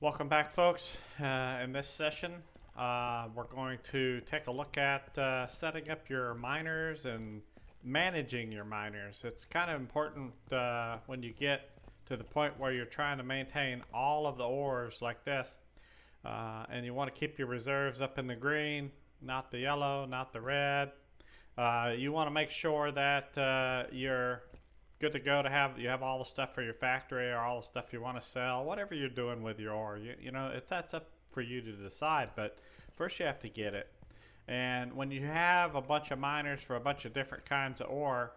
Welcome back, folks. In this session, we're going to take a look at setting up your miners and managing your miners. It's kind of important when you get to the point where you're trying to maintain all of the ores like this, and you want to keep your reserves up in the green, not the yellow, not the red. You want to make sure that you're good to go, to have all the stuff for your factory or all the stuff you want to sell, whatever you're doing with your ore. That's up for you to decide, but first you have to get it. And when you have a bunch of miners for a bunch of different kinds of ore,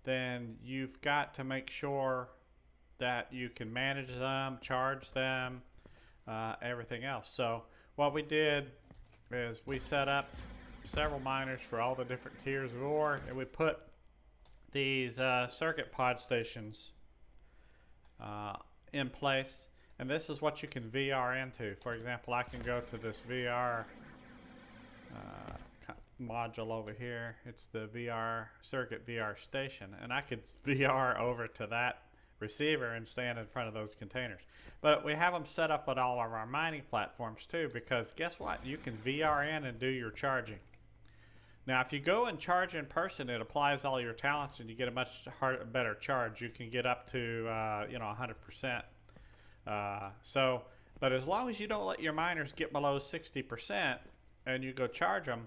then you've got to make sure that you can manage them, charge them, everything else. So what we did is we set up several miners for all the different tiers of ore, and we put these circuit pod stations in place, and this is what you can VR into. For example, I can go to this VR module over here. It's the VR circuit VR station, and I could VR over to that receiver and stand in front of those containers. But we have them set up on all of our mining platforms too, because guess what? You can VR in and do your charging. Now, if you go and charge in person, it applies all your talents and you get a much better charge. You can get up to 100%. But as long as you don't let your miners get below 60% and you go charge them,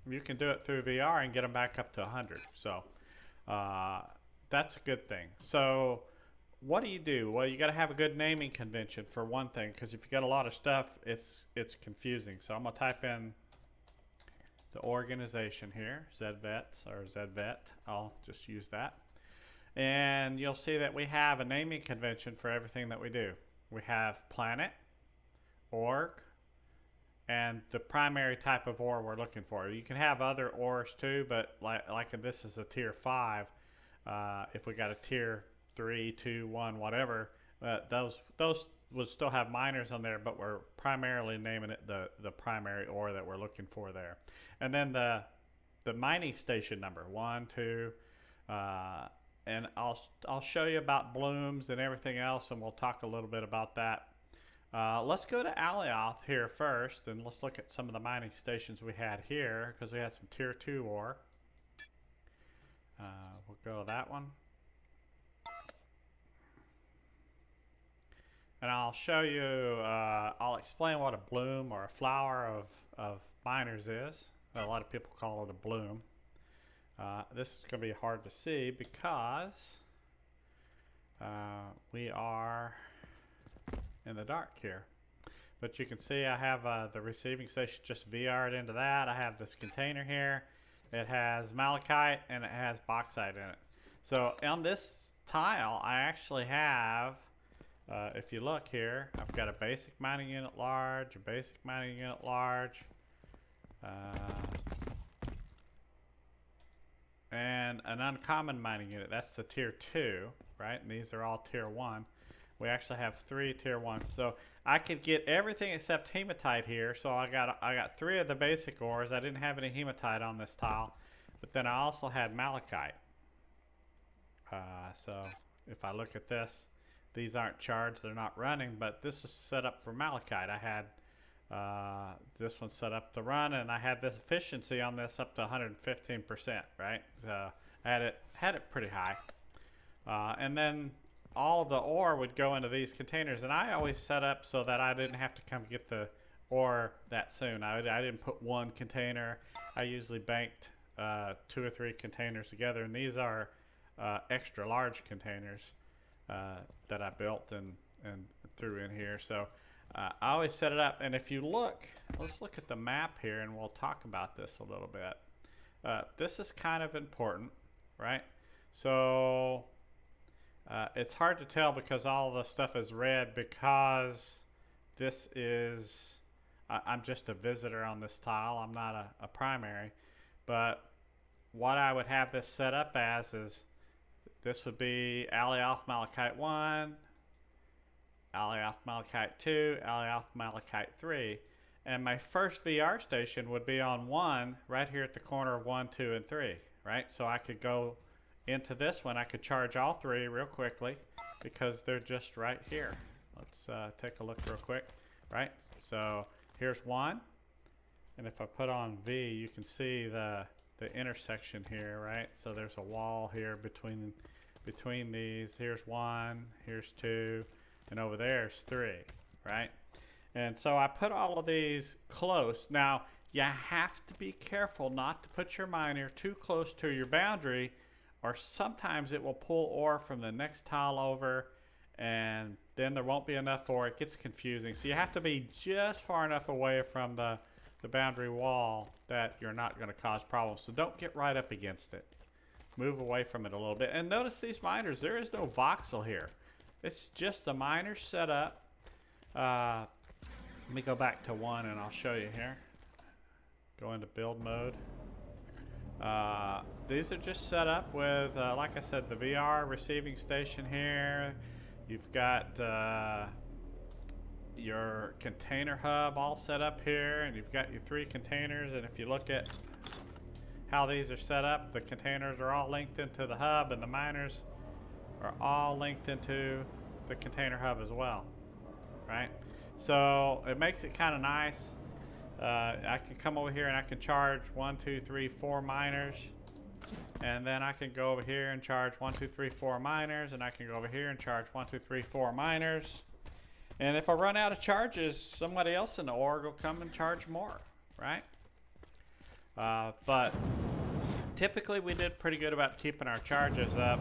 you can do it through VR and get them back up to 100. So that's a good thing. So what do? Well, you got to have a good naming convention for one thing, because if you got a lot of stuff, it's confusing. So I'm gonna type in the organization here, ZVET or ZVET. I'll just use that. And you'll see that we have a naming convention for everything that we do. We have planet, org, and the primary type of ore we're looking for. You can have other ores too, but like this is a tier 5. If we got a tier 3, 2, 1, whatever, those would still have miners on there, but we're primarily naming it the primary ore that we're looking for there. And then the mining station number 1, 2, and I'll show you about blooms and everything else, and we'll talk a little bit about that. Let's go to Alioth here first, and let's look at some of the mining stations we had here, because we had some tier 2 ore. We'll go to that one. And I'll show you, I'll explain what a bloom or a flower of miners is. A lot of people call it a bloom. This is going to be hard to see because we are in the dark here. But you can see I have the receiving station just VR'd into that. I have this container here. It has malachite and it has bauxite in it. So on this tile, I actually have, if you look here, I've got a basic mining unit large, a basic mining unit large, and an uncommon mining unit. That's the tier 2, right? And these are all tier 1. We actually have 3 tier 1s. So I could get everything except hematite here. So I got 3 of the basic ores. I didn't have any hematite on this tile, but then I also had malachite. So if I look at this, these aren't charged, they're not running, but this is set up for malachite. I had this one set up to run, and I had this efficiency on this up to 115%, right? So I had it pretty high. And then all of the ore would go into these containers, and I always set up so that I didn't have to come get the ore that soon. I didn't put one container. I usually banked 2 or 3 containers together, and these are extra large containers that I built and threw in here. So I always set it up, and if you look, let's look at the map here and we'll talk about this a little bit. This is kind of important, right? So it's hard to tell because all the stuff is red, because this is, I'm just a visitor on this tile. I'm not a primary, but what I would have this set up as is, this would be Alioth Malachite 1, Alioth Malachite 2, Alioth Malachite 3. And my first VR station would be on 1, right here at the corner of 1, 2, and 3, right? So I could go into this one. I could charge all 3 real quickly because they're just right here. Let's take a look real quick. right? So here's one, and if I put on V, you can see the intersection here, right? So there's a wall here between these. Here's one, here's two, and over there's three, right? And so I put all of these close. Now, you have to be careful not to put your miner too close to your boundary, or sometimes it will pull ore from the next tile over, and then there won't be enough ore. It gets confusing. So you have to be just far enough away from the boundary wall that you're not going to cause problems. So don't get right up against it. Move away from it a little bit. And notice these miners, there is no voxel here. It's just the miner set up. Let me go back to one and I'll show you here. Go into build mode. These are just set up with, like I said, the VR receiving station here. You've got your container hub all set up here, and you've got your 3 containers. And if you look at how these are set up, the containers are all linked into the hub, and the miners are all linked into the container hub as well, right? So it makes it kind of nice. I can come over here and I can charge 1, 2, 3, 4 miners, and then I can go over here and charge 1, 2, 3, 4 miners, and I can go over here and charge 1, 2, 3, 4 miners. And if I run out of charges, somebody else in the org will come and charge more, right? But typically we did pretty good about keeping our charges up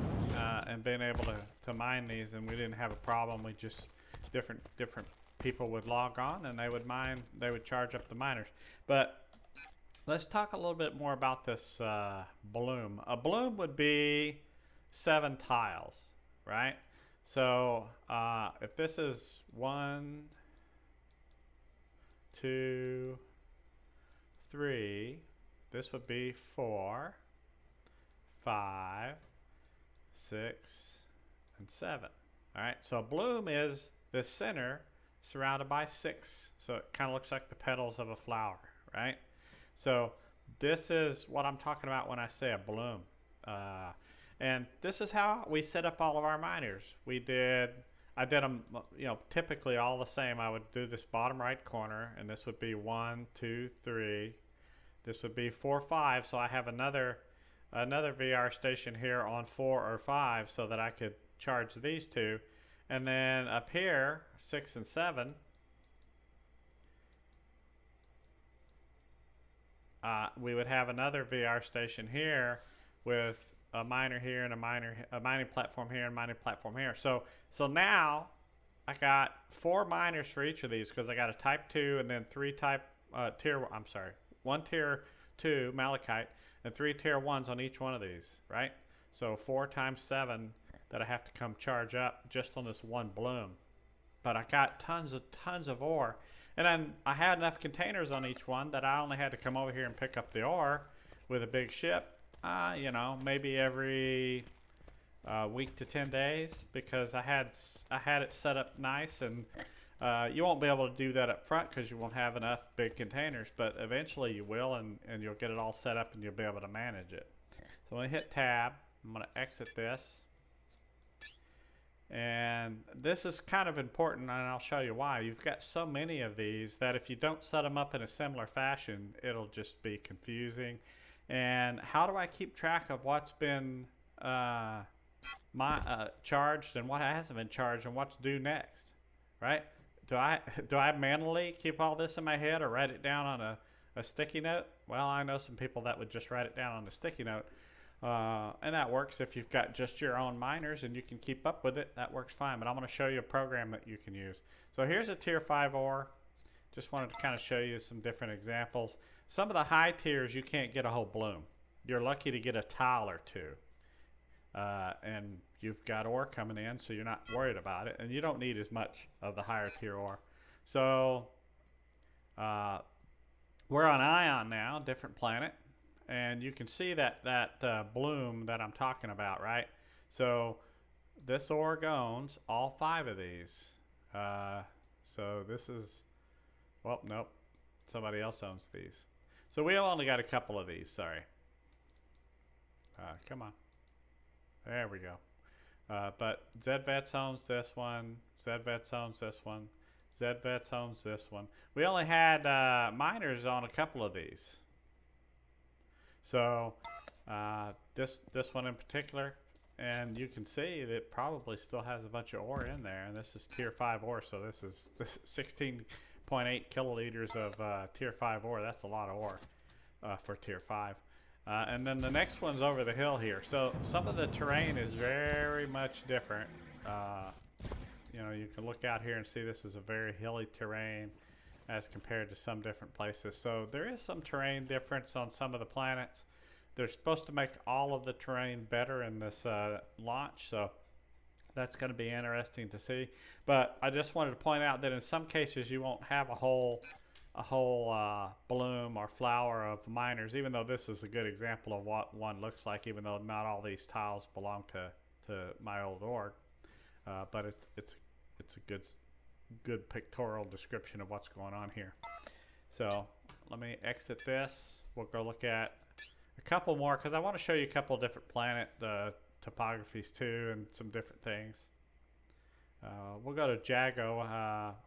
and being able to mine these, and we didn't have a problem. We just different people would log on and they would mine, they would charge up the miners. But let's talk a little bit more about this bloom. A bloom would be 7 tiles, right? So if this is 1, 2, 3, this would be 4, 5, 6, and 7. All right, so a bloom is the center surrounded by 6. So it kind of looks like the petals of a flower, right? So this is what I'm talking about when I say a bloom. And this is how we set up all of our miners. I did them, typically all the same. I would do this bottom right corner, and this would be 1, 2, 3. This would be 4, 5. So I have another VR station here on 4 or 5 so that I could charge these 2. And then up here, 6 and 7, we would have another VR station here with a miner here and a mining platform here and a mining platform here. So now I got 4 miners for each of these, because I got a type 2 and then 3 1 tier 2 malachite and 3 tier 1s on each one of these, right? So 4 times 7 that I have to come charge up just on this one bloom. But I got tons of ore. And then I had enough containers on each one that I only had to come over here and pick up the ore with a big ship, maybe every week to 10 days, because I had it set up nice. And you won't be able to do that up front because you won't have enough big containers, but eventually you will, and you'll get it all set up and you'll be able to manage it. So I'm going to hit tab. I'm going to exit this. And this is kind of important, and I'll show you why. You've got so many of these that if you don't set them up in a similar fashion, it'll just be confusing. And how do I keep track of what's been charged and what hasn't been charged and what's due next, right? Do I manually keep all this in my head or write it down on a sticky note? Well, I know some people that would just write it down on a sticky note. And that works if you've got just your own miners and you can keep up with it. That works fine. But I'm going to show you a program that you can use. So here's a tier 5 ore. Just wanted to kind of show you some different examples. Some of the high tiers you can't get a whole bloom. You're lucky to get a tile or 2. And you've got ore coming in, so you're not worried about it. And you don't need as much of the higher tier ore. So we're on Ion now, different planet. And you can see that bloom that I'm talking about, right? So this ore owns all 5 of these. So this is, well, nope, somebody else owns these. So we only got a couple of these, sorry. Come on. There we go. But ZVETS owns this one. ZVETS owns this one. ZVets owns this one. We only had miners on a couple of these. So this one in particular, and you can see that it probably still has a bunch of ore in there, and this is tier 5 ore, so this is 16.8 kiloliters of tier 5 ore. That's a lot of ore for tier 5. And then the next one's over the hill here. So some of the terrain is very much different. You know, you can look out here and see this is a very hilly terrain as compared to some different places. So there is some terrain difference on some of the planets. They're supposed to make all of the terrain better in this launch, so that's going to be interesting to see. But I just wanted to point out that in some cases you won't have a whole bloom or flower of miners, even though this is a good example of what one looks like, even though not all these tiles belong to my old org. But it's a good pictorial description of what's going on here. So let me exit this. We'll go look at a couple more, because I want to show you a couple different planet topographies too, and some different things. We'll go to Jago.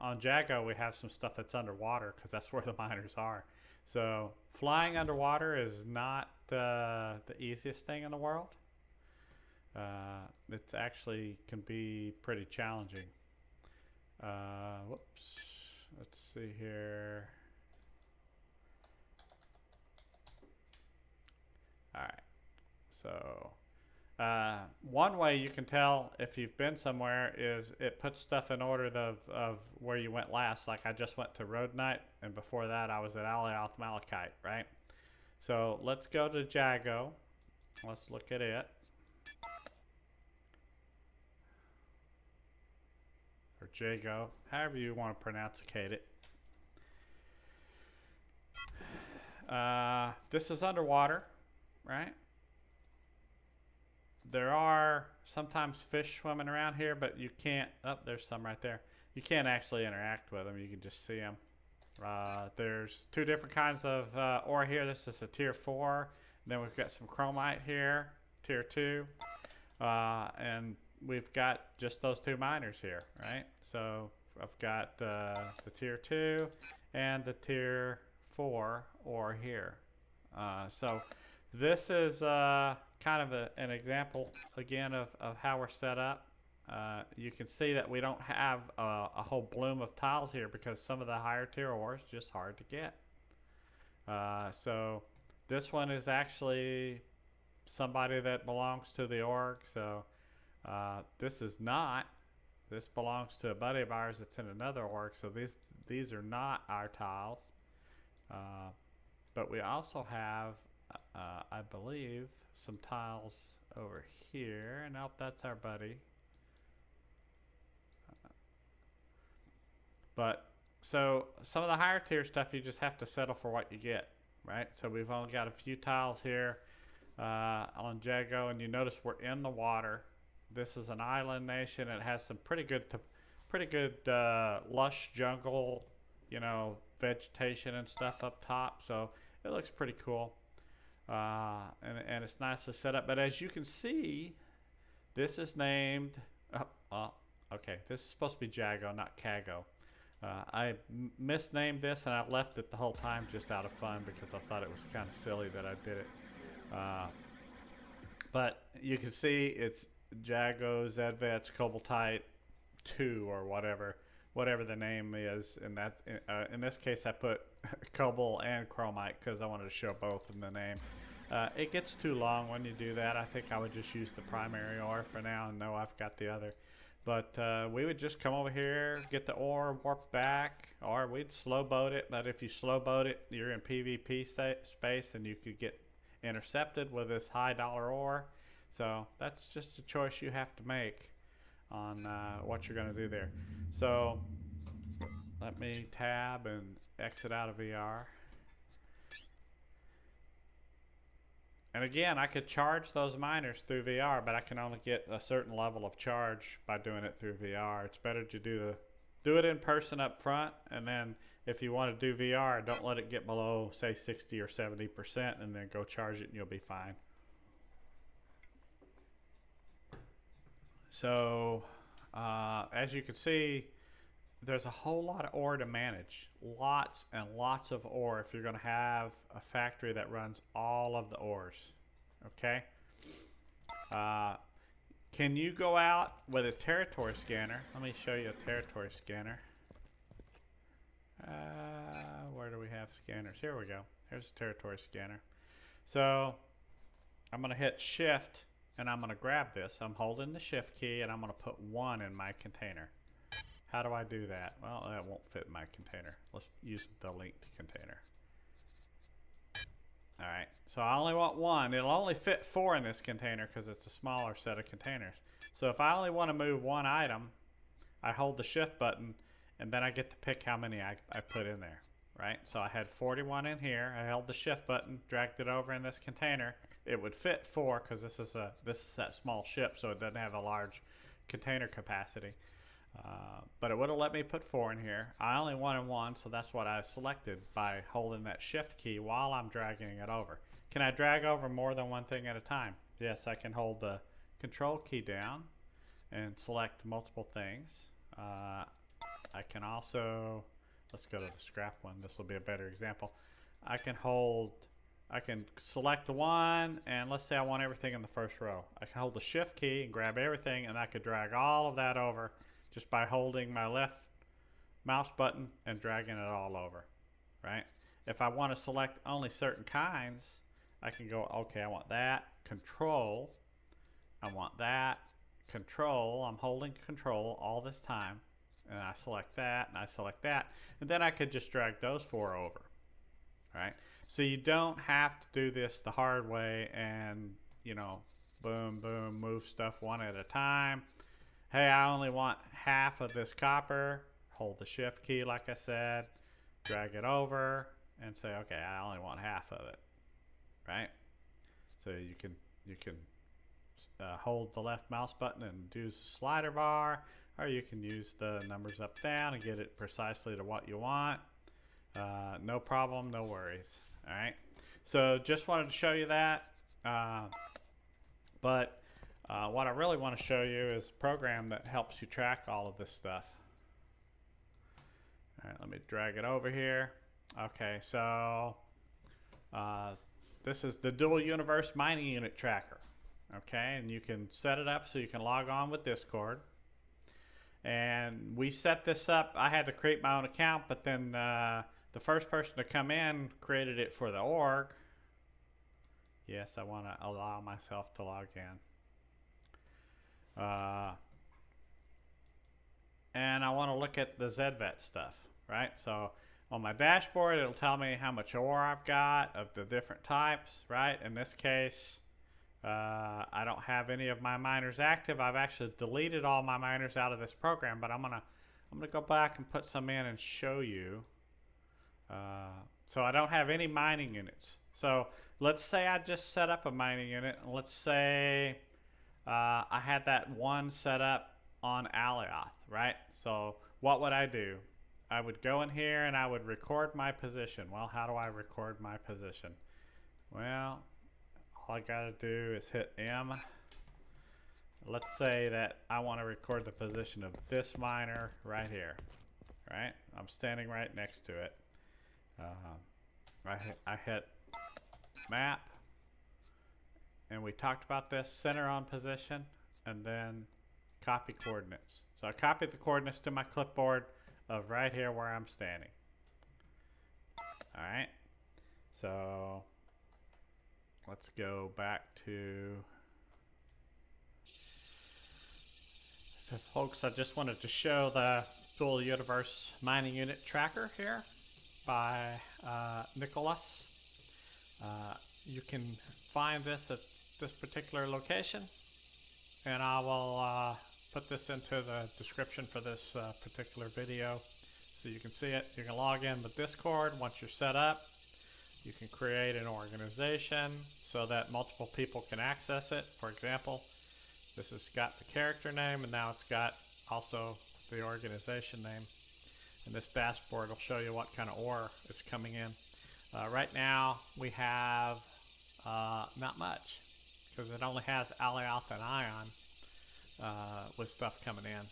On Jago we have some stuff that's underwater, because that's where the miners are. So flying underwater is not the easiest thing in the world. It actually can be pretty challenging. Whoops. Let's see here. Alright. So one way you can tell if you've been somewhere is it puts stuff in order of where you went last. Like I just went to Rhodonite, and before that I was at Alioth Malachite, right? So let's go to Jago. Let's look at it. Or Jago, however you want to pronunciate it. This is underwater, right? There are sometimes fish swimming around here, but you can't. Oh, there's some right there. You can't actually interact with them. You can just see them. There's two different kinds of ore here. This is a tier 4. Then we've got some chromite here, tier 2, and we've got just those two miners here, right? So I've got the tier 2 and the tier 4 ore here. So this is kind of an example again of how we're set up. You can see that we don't have a whole bloom of tiles here because some of the higher tier ore is just hard to get. So this one is actually somebody that belongs to the org. So this is not. This belongs to a buddy of ours that's in another org. So these are not our tiles. But we also have, I believe, some tiles over here. And nope, that's our buddy. But so some of the higher tier stuff, you just have to settle for what you get, right? So we've only got a few tiles here on Jago, and you notice we're in the water. This is an island nation. It has some pretty good lush jungle, you know, vegetation and stuff up top. So it looks pretty cool, and it's nice to set up. But as you can see, this is named. Okay, this is supposed to be Jago, not Kago. I misnamed this, and I left it the whole time just out of fun because I thought it was kind of silly that I did it. But you can see it's Jago, ZVets, Cobaltite 2 or whatever the name is. And that in this case, I put Cobalt and Chromite because I wanted to show both in the name. It gets too long when you do that. I think I would just use the primary ore for now and know I've got the other. But we would just come over here, get the ore, warp back, or we'd slow boat it. But if you slow boat it, you're in PvP space, and you could get intercepted with this high dollar ore. So that's just a choice you have to make on what you're going to do there. So let me tab and exit out of VR. And again, I could charge those miners through VR, but I can only get a certain level of charge by doing it through VR. It's better to do it in person up front, and then if you want to do VR, don't let it get below, say, 60 or 70%, and then go charge it and you'll be fine. So as you can see, there's a whole lot of ore to manage. Lots and lots of ore if you're going to have a factory that runs all of the ores. Okay? Can you go out with a territory scanner? Let me show you a territory scanner. Where do we have scanners? Here we go. Here's a territory scanner. So I'm going to hit shift and I'm going to grab this. I'm holding the shift key and I'm going to put 1 in my container. How do I do that? Well, that won't fit in my container. Let's use the linked container. Alright, so I only want 1. It'll only fit 4 in this container because it's a smaller set of containers. So if I only want to move 1 item, I hold the shift button and then I get to pick how many I put in there. Right? So I had 41 in here. I held the shift button, dragged it over in this container. It would fit 4 because this is that small ship, so it doesn't have a large container capacity. But it would have let me put 4 in here. I only wanted 1, so that's what I selected by holding that shift key while I'm dragging it over. Can I drag over more than one thing at a time? Yes, I can hold the control key down and select multiple things. I can also, let's go to the scrap one. This will be a better example. I can select 1, and let's say I want everything in the first row. I can hold the shift key and grab everything, and I could drag all of that over just by holding my left mouse button and dragging it all over, right? If I want to select only certain kinds, I can go, okay, I want that, control, I want that, control, I'm holding control all this time, and I select that, and I select that, and then I could just drag those 4 over, right? So you don't have to do this the hard way and, you know, boom, boom, move stuff one at a time. Hey, I only want half of this copper. Hold the shift key like I said, drag it over, and say, okay, I only want half of it, right? So you can hold the left mouse button and use the slider bar, or you can use the numbers up down and get it precisely to what you want. No problem, no worries. All right. So just wanted to show you that. But what I really want to show you is a program that helps you track all of this stuff. All right, let me drag it over here. Okay, so this is the Dual Universe Mining Unit Tracker. Okay, and you can set it up so you can log on with Discord. And we set this up. I had to create my own account, but then the first person to come in created it for the org. Yes, I want to allow myself to log in. And I want to look at the ZVET stuff, right? So on my dashboard, it'll tell me how much ore I've got of the different types, right? In this case, I don't have any of my miners active. I've actually deleted all my miners out of this program, but I'm gonna go back and put some in and show you. So I don't have any mining units. So let's say I just set up a mining unit. And let's say I had that one set up on Alioth, right? So what would I do? I would go in here and I would record my position. Well, how do I record my position? Well, all I gotta do is hit M. Let's say that I want to record the position of this miner right here, right? I'm standing right next to it. I hit map, and we talked about this, center on position, and then copy coordinates. So I copied the coordinates to my clipboard of right here where I'm standing. All right, so let's go back to folks. I just wanted to show the Dual Universe Mining Unit Tracker here by Nicholas. You can find this at this particular location, and I will put this into the description for this particular video so you can see it. You can log in with Discord. Once you're set up, you can create an organization so that multiple people can access it. For example, this has got the character name, and now it's got also the organization name. And this dashboard will show you what kind of ore is coming in. Right now we have not much, because it only has Alioth and Ion with stuff coming in.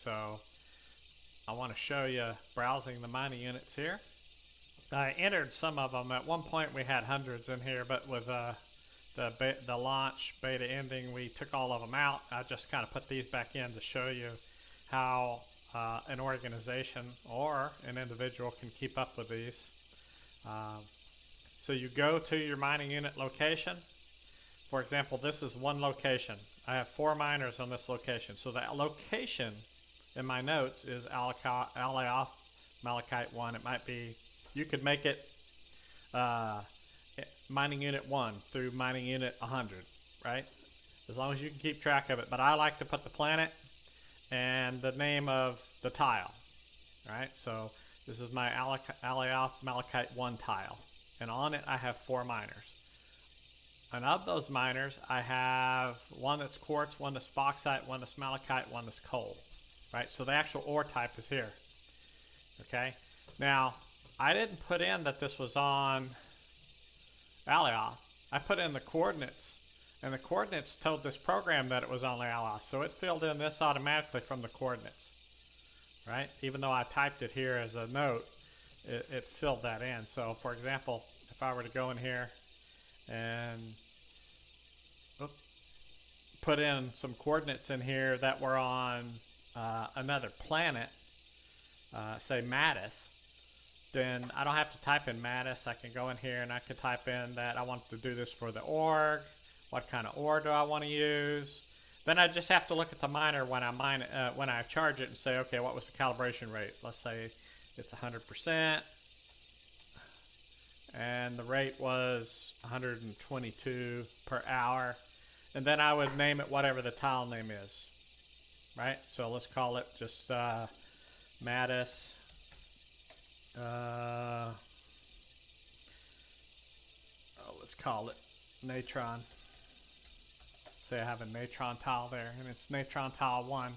So I want to show you browsing the mining units here. I entered some of them. At one point we had hundreds in here, but with the launch beta ending, we took all of them out. I just kind of put these back in to show you how an organization or an individual can keep up with these. So you go to your mining unit location. For example, this is one location. I have 4 miners on this location. So that location in my notes is Alayoth Malachite 1. It might be, you could make it mining unit 1 through mining unit 100, right? As long as you can keep track of it. But I like to put the planet and the name of the tile, right? So this is my Alayoth Malachite 1 tile. And on it I have 4 miners. And of those miners, I have one that's quartz, one that's bauxite, one that's malachite, one that's coal, right? So the actual ore type is here, okay? Now, I didn't put in that this was on Alayoth. I put in the coordinates, and the coordinates told this program that it was on Alayoth, so it filled in this automatically from the coordinates, right? Even though I typed it here as a note, it filled that in. So, for example, if I were to go in here and put in some coordinates in here that were on another planet, say Mattis, then I don't have to type in Mattis. I can go in here and I can type in that I want to do this for the org. What kind of ore do I want to use? Then I just have to look at the miner when I mine it, when I charge it, and say, okay, what was the calibration rate? Let's say it's 100%, and the rate was 122 per hour. And then I would name it whatever the tile name is, right? So let's call it just Mattis. Let's call it Natron. Say I have a Natron tile there, and it's Natron tile 1.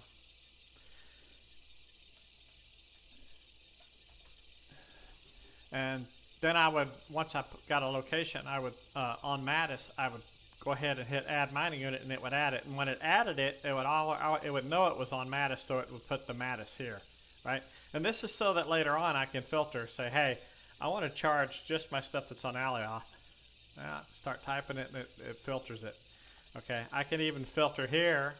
And then I would, once I got a location, I would, on Mattis, I would go ahead and hit add mining unit, and it would add it. And when it added it, it would know it was on Mattis, so it would put the Mattis here, right? And this is so that later on I can filter, say, hey, I want to charge just my stuff that's on Alayoth. Start typing it, and it filters it. Okay, I can even filter here,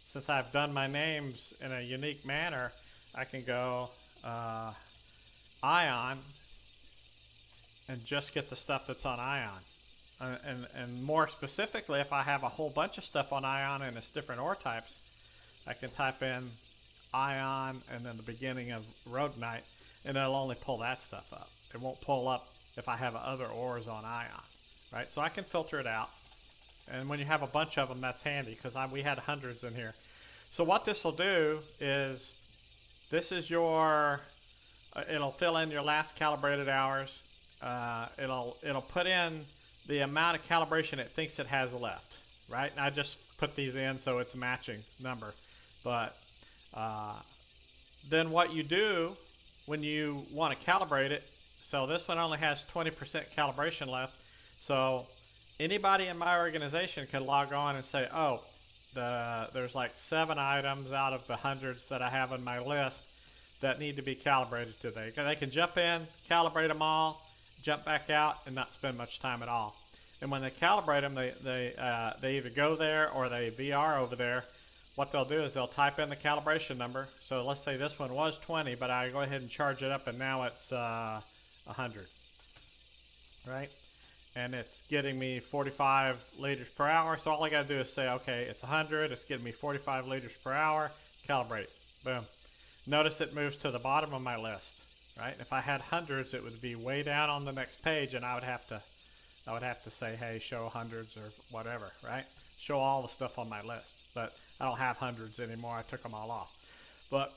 since I've done my names in a unique manner. I can go Ion and just get the stuff that's on Ion. And more specifically, if I have a whole bunch of stuff on Ion and it's different ore types, I can type in Ion and then the beginning of Rhodonite, and it'll only pull that stuff up. It won't pull up if I have other ores on Ion, right? So I can filter it out. And when you have a bunch of them, that's handy, because we had hundreds in here. So what this will do is, this is your, it'll fill in your last calibrated hours. It'll put in the amount of calibration it thinks it has left, right? And I just put these in so it's a matching number. But then what you do when you want to calibrate it, so this one only has 20% calibration left. So anybody in my organization can log on and say, oh, there's like 7 items out of the hundreds that I have on my list that need to be calibrated today. They can jump in, calibrate them all, jump back out, and not spend much time at all. And when they calibrate them, they either go there or they VR over there. What they'll do is they'll type in the calibration number. So let's say this one was 20, but I go ahead and charge it up, and now it's 100, right? And it's getting me 45 liters per hour. So all I got to do is say, okay, it's 100. It's getting me 45 liters per hour. Calibrate. Boom. Notice it moves to the bottom of my list, right? If I had hundreds, it would be way down on the next page, and I would have to say, hey, show hundreds or whatever, right? Show all the stuff on my list. But I don't have hundreds anymore. I took them all off. But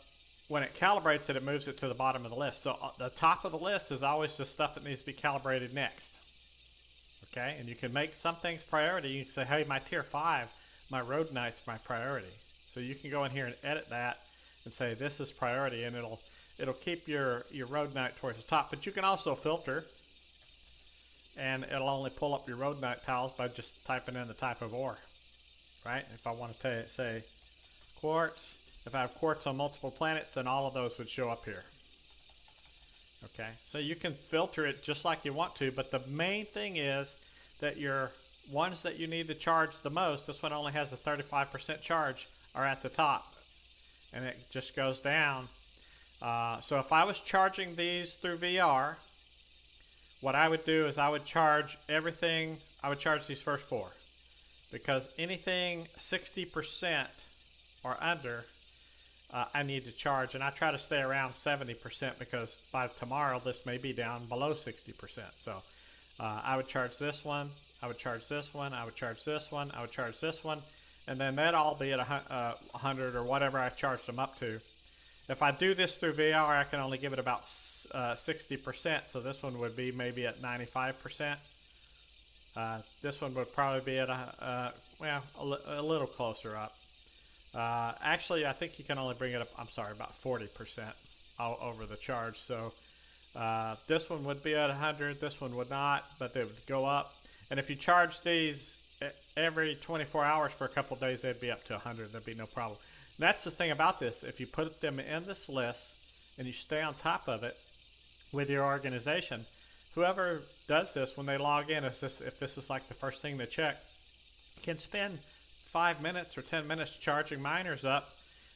when it calibrates it, it moves it to the bottom of the list. So the top of the list is always the stuff that needs to be calibrated next. Okay, and you can make some things priority. You can say, hey, my tier 5, my Rhodonite's my priority. So you can go in here and edit that and say this is priority, and it'll keep your Rhodonite towards the top. But you can also filter, and it'll only pull up your Rhodonite tiles by just typing in the type of ore, right? If I want to say quartz, If I have quartz on multiple planets, then all of those would show up here. Okay, so you can filter it just like you want to, but the main thing is that your ones that you need to charge the most, this one only has a 35% charge, are at the top. And it just goes down. So if I was charging these through VR, what I would do is I would charge everything, I would charge these first 4. Because anything 60% or under, I need to charge, and I try to stay around 70% because by tomorrow this may be down below 60%. So I would charge this one, I would charge this one, I would charge this one, I would charge this one, and then that'd all be at 100 or whatever I charged them up to. If I do this through VR, I can only give it about 60%, so this one would be maybe at 95%. This one would probably be at a little closer up. Actually, I think you can only bring it up, I'm sorry, about 40% over the charge. So this one would be at 100, this one would not, but they would go up. And if you charge these every 24 hours for a couple days, they'd be up to 100. There'd be no problem. And that's the thing about this. If you put them in this list and you stay on top of it with your organization, whoever does this, when they log in, if this is like the first thing they check, can spend 5 minutes or 10 minutes charging miners up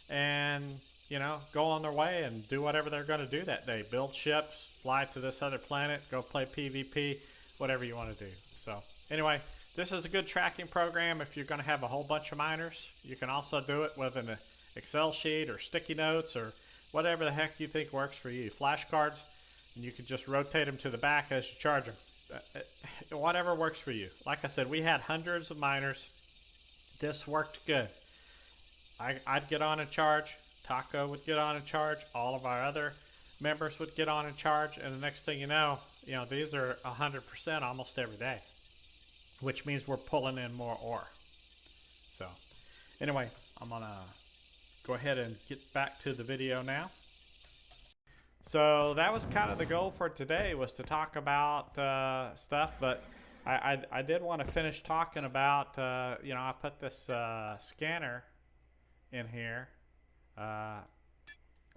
and, you know, go on their way and do whatever they're going to do that day. Build ships, fly to this other planet, go play PvP, whatever you want to do. So anyway, this is a good tracking program if you're going to have a whole bunch of miners. You can also do it with an Excel sheet or sticky notes or whatever the heck you think works for you. Flashcards, and you can just rotate them to the back as you charge them. Whatever works for you. Like I said, we had hundreds of miners. This worked good. I'd get on and charge. Taco would get on and charge. All of our other members would get on and charge. And the next thing you know, these are 100% almost every day, which means we're pulling in more ore. So anyway, I'm going to go ahead and get back to the video now. So that was kind of the goal for today, was to talk about stuff, but I did want to finish talking about, I put this scanner in here.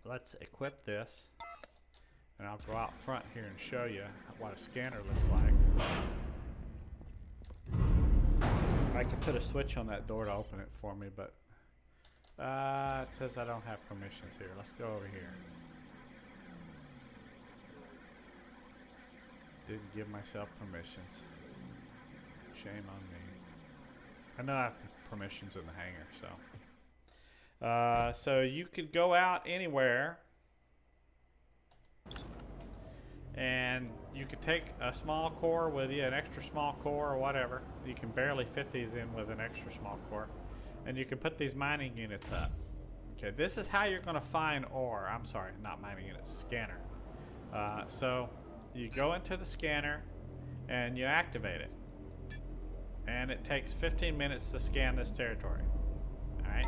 Let's equip this, and I'll go out front here and show you what a scanner looks like. I can put a switch on that door to open it for me, but it says I don't have permissions here. Let's go over here. Didn't give myself permissions. Shame on me. I know I have permissions in the hangar, so. So you could go out anywhere, and you could take a small core with you, an extra small core or whatever. You can barely fit these in with an extra small core, and you can put these mining units up. Okay, this is how you're going to find ore. I'm sorry, not mining units, scanner. So you go into the scanner and you activate it, and it takes 15 minutes to scan this territory. Alright,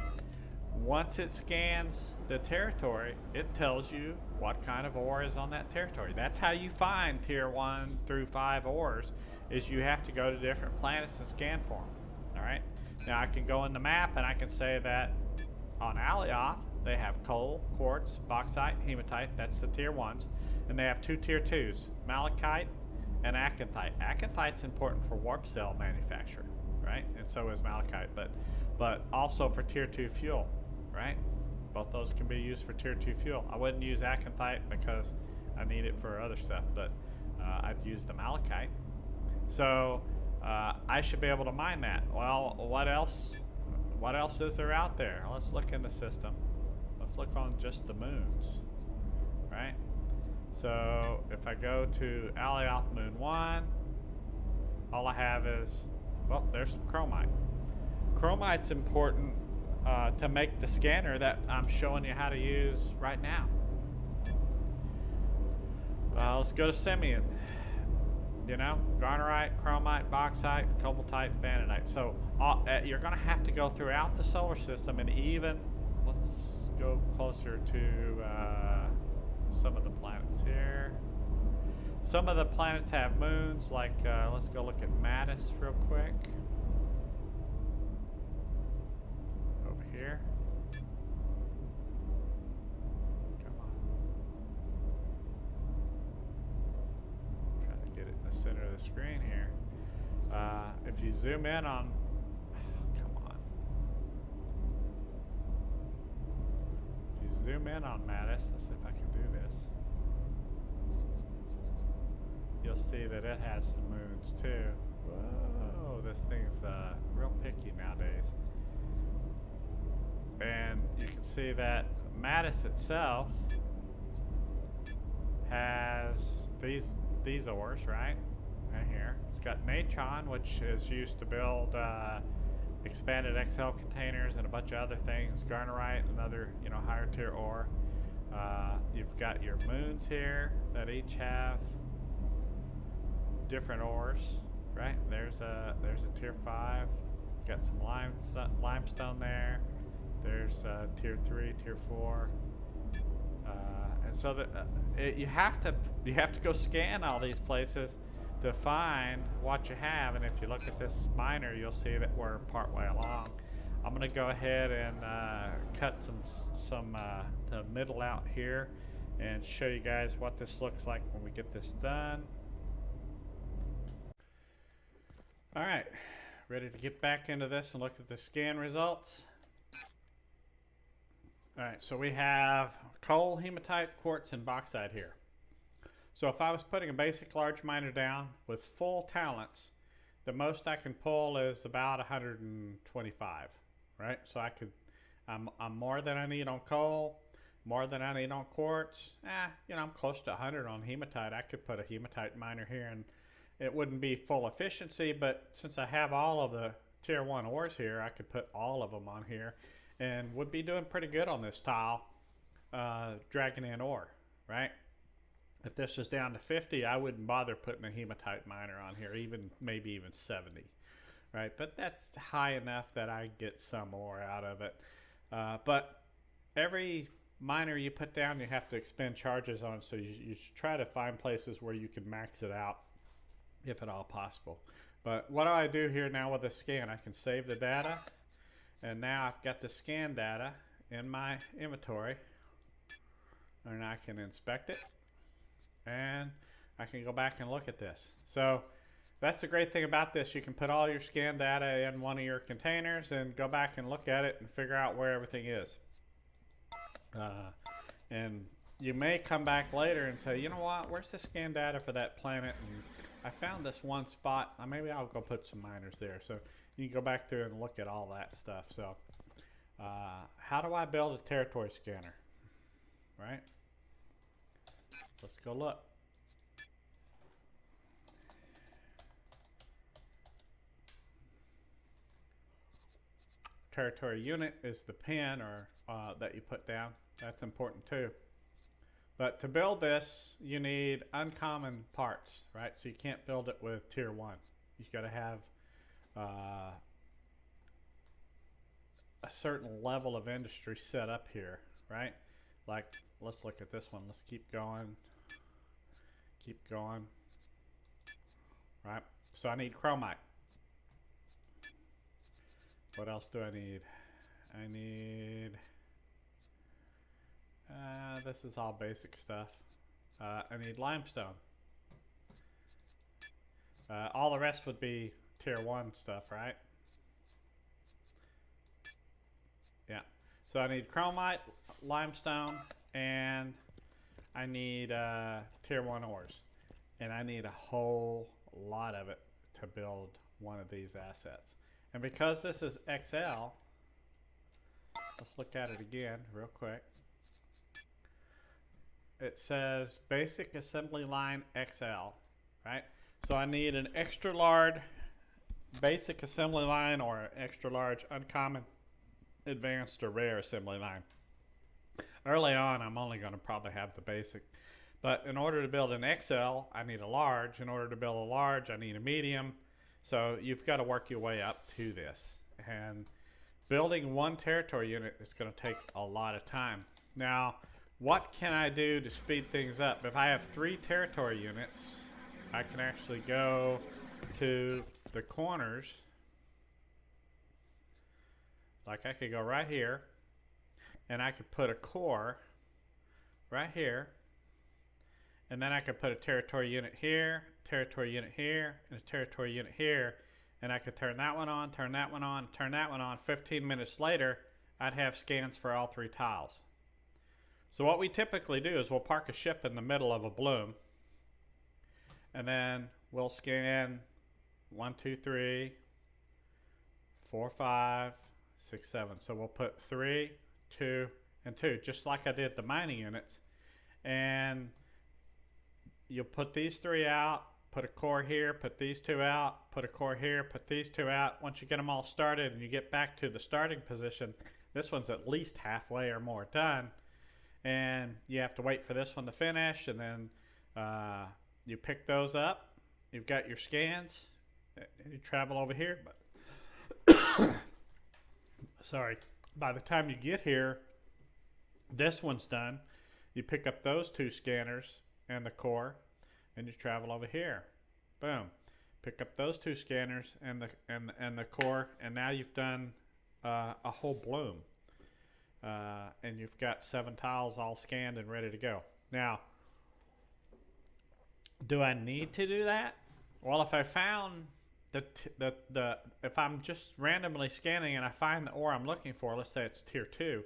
once it scans the territory, it tells you what kind of ore is on that territory. That's how you find tier 1 through 5 ores, is you have to go to different planets and scan for them. Alright, now I can go in the map and I can say that on Alioth they have coal, quartz, bauxite, hematite, that's the tier 1s, and they have 2 tier 2s, malachite and acanthite. Acanthite's important for warp cell manufacture, right? And so is malachite, but also for tier 2 fuel, right? Both those can be used for tier 2 fuel. I wouldn't use acanthite because I need it for other stuff, but I'd use the malachite. So I should be able to mine that. Well, what else is there out there? Let's look in the system. Let's look on just the moons, right? So if I go to Alioth Moon 1, all I have is, well, there's some chromite. Chromite's important to make the scanner that I'm showing you how to use right now. Let's go to Simian. Garnerite, chromite, bauxite, cobaltite, vanadite. So you're going to have to go throughout the solar system, and even, let's go closer to some of the planets here. Some of the planets have moons, like let's go look at Mattis real quick. Over here. the screen here. If you zoom in on, come on. If you zoom in on Mattis, let's see if I can do this. You'll see that it has some moons too. Whoa, this thing's real picky nowadays. And you can see that Mattis itself has these ores, right here. It's got natron, which is used to build expanded XL containers and a bunch of other things. Garnerite, another higher tier ore. You've got your moons here that each have different ores, right? There's a tier 5. Got some limestone there. There's tier 3, tier 4. And so that you have to go scan all these places to find what you have. And if you look at this miner, you'll see that we're partway along. I'm gonna go ahead and cut some the middle out here and show you guys what this looks like when we get this done. All right, ready to get back into this and look at the scan results. All right, so we have coal, hematite, quartz, and bauxite here. So if I was putting a basic large miner down with full talents, the most I can pull is about 125, right? So I'm more than I need on coal, more than I need on quartz. I'm close to 100 on hematite. I could put a hematite miner here and it wouldn't be full efficiency, but since I have all of the tier 1 ores here, I could put all of them on here and would be doing pretty good on this tile, dragging in ore, right? If this was down to 50, I wouldn't bother putting a hematite miner on here, maybe even 70, right? But that's high enough that I get some ore out of it. But every miner you put down, you have to expend charges on, so you should try to find places where you can max it out, if at all possible. But what do I do here now with the scan? I can save the data, and now I've got the scan data in my inventory, and I can inspect it, and I can go back and look at this. So that's the great thing about this. You can put all your scan data in one of your containers and go back and look at it and figure out where everything is. And you may come back later and say, you know what, where's the scan data for that planet? And I found this one spot. Maybe I'll go put some miners there. So you can go back through and look at all that stuff. So how do I build a territory scanner? Right? Let's go look. Territory unit is the pin or that you put down. That's important too. But to build this, you need uncommon parts, right? So you can't build it with tier 1. You've got to have a certain level of industry set up here, right? Like, let's look at this one. Let's keep going. Keep going. Right? So I need chromite. What else do I need? I need... this is all basic stuff. I need limestone. All the rest would be tier 1 stuff, right? Yeah. So I need chromite, limestone, and I need tier 1 ores. And I need a whole lot of it to build one of these assets. And because this is XL, let's look at it again real quick. It says basic assembly line XL, right? So I need an extra large basic assembly line or an extra large uncommon advanced or rare assembly line. Early on, I'm only going to probably have the basic. But in order to build an XL, I need a large. In order to build a large, I need a medium. So you've got to work your way up to this. And building one territory unit is going to take a lot of time. Now, what can I do to speed things up? If I have 3 territory units, I can actually go to the corners. Like I could go right here, and I could put a core right here, and then I could put a territory unit here, territory unit here, and a territory unit here, and I could turn that one on, turn that one on, turn that one on. 15 minutes later, I'd have scans for all 3 tiles. So what we typically do is we'll park a ship in the middle of a bloom, and then we'll scan 1, 2, 3, 4, 5, 6, 7. So we'll put 3, 2, and 2, just like I did the mining units. And you'll put these 3 out, put a core here, put these 2 out, put a core here, put these 2 out. Once you get them all started and you get back to the starting position, this one's at least halfway or more done. And you have to wait for this one to finish, and then you pick those up. You've got your scans, and you travel over here. But sorry, by the time you get here, this one's done. You pick up those 2 scanners and the core, and you travel over here. Boom. Pick up those 2 scanners and the core, and now you've done a whole bloom. And you've got 7 tiles all scanned and ready to go. Now, do I need to do that? Well, if I found if I'm just randomly scanning and I find the ore I'm looking for, let's say it's tier 2,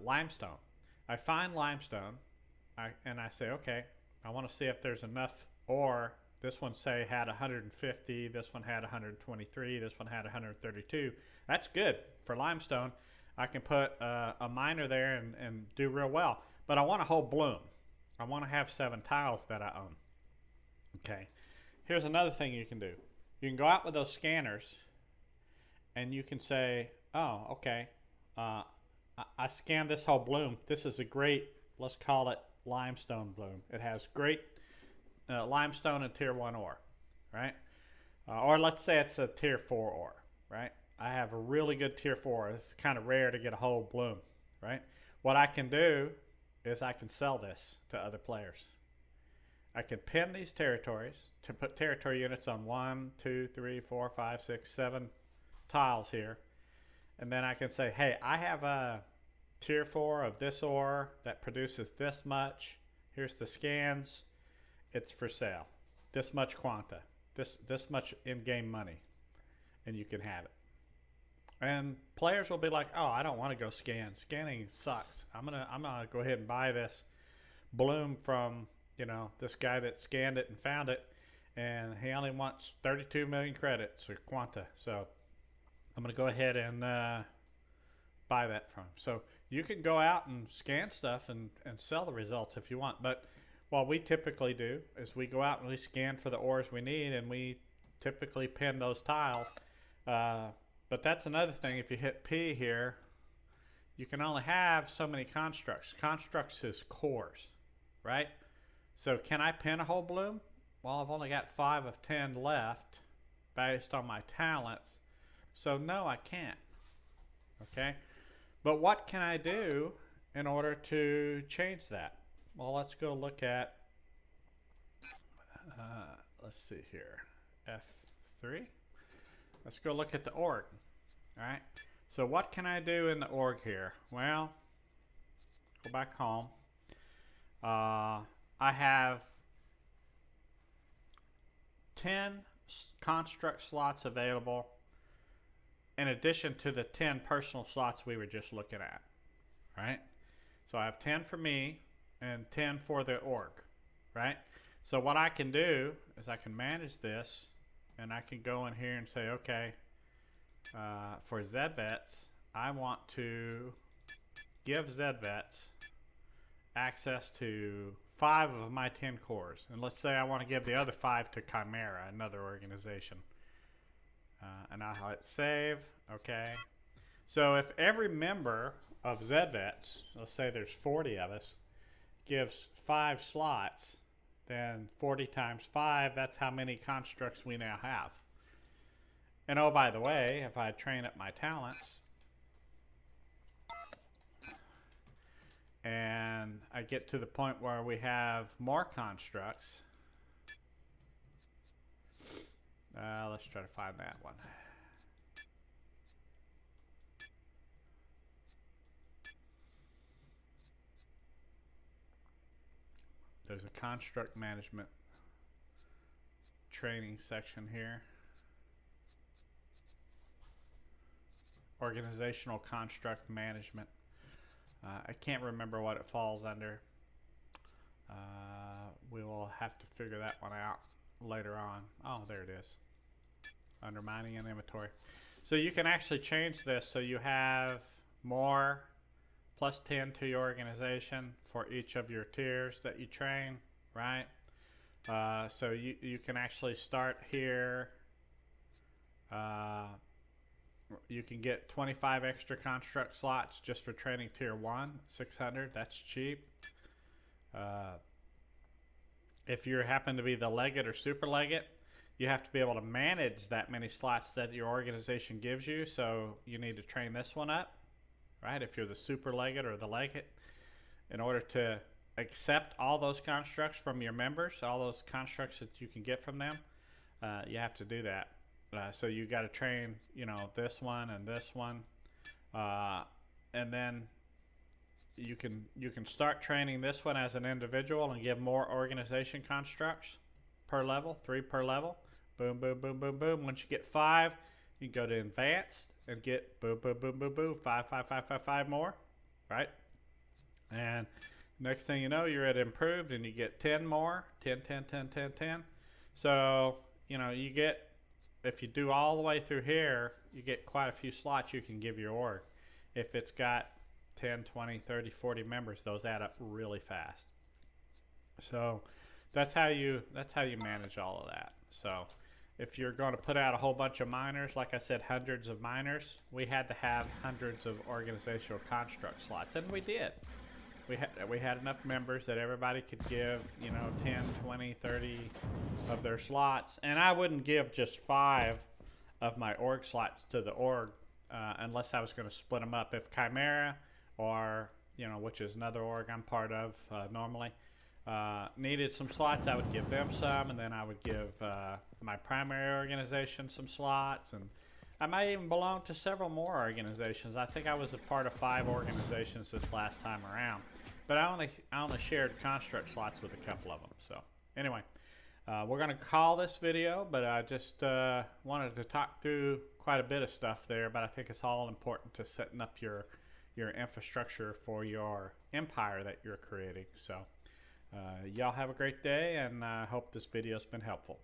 limestone. I find limestone, and I say, okay, I want to see if there's enough ore. This one, say, had 150. This one had 123. This one had 132. That's good for limestone. I can put a miner there and do real well. But I want a whole bloom. I want to have 7 tiles that I own. Okay. Here's another thing you can do. You can go out with those scanners, and you can say, oh, okay, I scanned this whole bloom. This is a great, let's call it limestone bloom. It has great limestone and tier 1 ore, right? Or let's say it's a tier 4 ore, right? I have a really good tier 4. It's kind of rare to get a whole bloom, right? What I can do is I can sell this to other players. I can pin these territories to put territory units on 1, 2, 3, 4, 5, 6, 7 tiles here. And then I can say, hey, I have a tier 4 of this ore that produces this much. Here's the scans. It's for sale. This much quanta. This much in-game money. And you can have it. And players will be like, oh, I don't want to go scan. Scanning sucks. I'm gonna go ahead and buy this bloom from, you know, this guy that scanned it and found it, and he only wants 32 million credits or quanta. So I'm gonna go ahead and buy that from him. So you can go out and scan stuff and sell the results if you want. But what we typically do is we go out and we scan for the ores we need, and we typically pin those tiles. But that's another thing. If you hit P here, you can only have so many constructs. Constructs is cores, right? So can I pin a whole bloom? Well, I've only got 5 of 10 left based on my talents. So no, I can't. Okay? But what can I do in order to change that? Well, let's go look at, let's see here, F3. Let's go look at the org. All right. So what can I do in the org here? Well, go back home. I have 10 construct slots available in addition to the 10 personal slots we were just looking at. Right? So I have 10 for me and 10 for the org. Right? So what I can do is I can manage this, and I can go in here and say, okay, for ZVETs, I want to give ZVETs access to 5 of my 10 cores. And let's say I want to give the other 5 to Chimera, another organization. And I'll hit save. Okay. So if every member of ZVETs, let's say there's 40 of us, gives 5 slots, then 40 times 5, that's how many constructs we now have. And oh, by the way, if I train up my talents and I get to the point where we have more constructs, let's try to find that one. There's a construct management training section here. Organizational construct management. I can't remember what it falls under. We will have to figure that one out later on. Oh, there it is. Under mining and inventory. So you can actually change this so you have more plus 10 to your organization for each of your tiers that you train, right? So you can actually start here. You can get 25 extra construct slots just for training tier 1, 600. That's cheap. If you happen to be the Legate or Super Legate, you have to be able to manage that many slots that your organization gives you. So you need to train this one up, right? If you're the Super Legate or the Legate, in order to accept all those constructs from your members, all those constructs that you can get from them, you have to do that. So you got to train, you know, this one and this one, and then you can start training this one as an individual and give more organization constructs per level, 3 per level. Boom, boom, boom, boom, boom. Once you get 5, you can go to advanced and get boom, boom, boom, boom, boom, 5, 5, 5, 5, 5 more, right? And next thing you know, you're at improved and you get 10 more, 10, 10, 10, 10, 10. So, you know, you get, if you do all the way through here, you get quite a few slots you can give your org. If it's got 10, 20, 30, 40 members, those add up really fast. So that's how you manage all of that. So if you're going to put out a whole bunch of miners, like I said, hundreds of miners, we had to have hundreds of organizational construct slots, and we did. We had enough members that everybody could give, you know, 10, 20, 30 of their slots. And I wouldn't give just 5 of my org slots to the org unless I was going to split them up. If Chimera or, you know, which is another org I'm part of normally, needed some slots, I would give them some, and then I would give my primary organization some slots, and I might even belong to several more organizations. I think I was a part of 5 organizations this last time around, but I only shared construct slots with a couple of them. So anyway, we're going to call this video, but I just wanted to talk through quite a bit of stuff there, but I think it's all important to setting up your infrastructure for your empire that you're creating. So y'all have a great day, and I hope this video's been helpful.